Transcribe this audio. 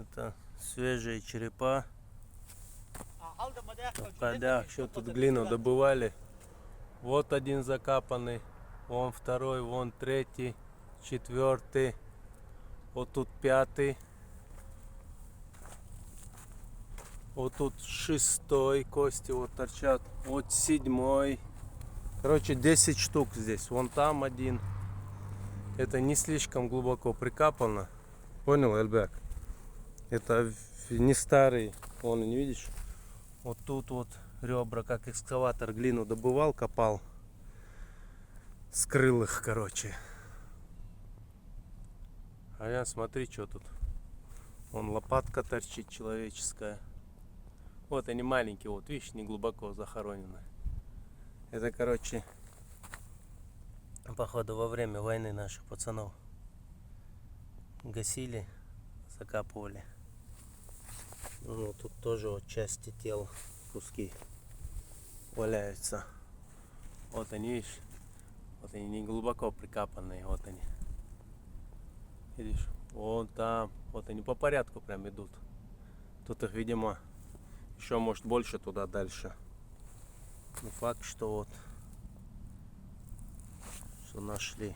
Это свежие черепа. В полях еще тут глину добывали. Вот один закапанный, вон второй, вон третий, четвертый, вот тут пятый, вот тут шестой, кости вот торчат, вот седьмой. Короче, 10 штук здесь. Вон там один. Это не слишком глубоко прикапано. Понял, Эльбек? Это не старый. Вон, не видишь? Вот тут вот ребра, как экскаватор глину добывал, копал. Скрыл их, короче. А я смотри, что тут. Вон лопатка торчит человеческая. Вот они маленькие, вот видишь, не глубоко захоронены. Это, короче, походу во время войны наших пацанов гасили, закапывали. Ну, тут тоже вот части тел, куски валяются. Вот они, видишь, вот они не глубоко прикапанные, вот они. Видишь, вон там, вот они по порядку прям идут. Тут их, видимо, еще может больше туда дальше. Не факт, что вот, что нашли.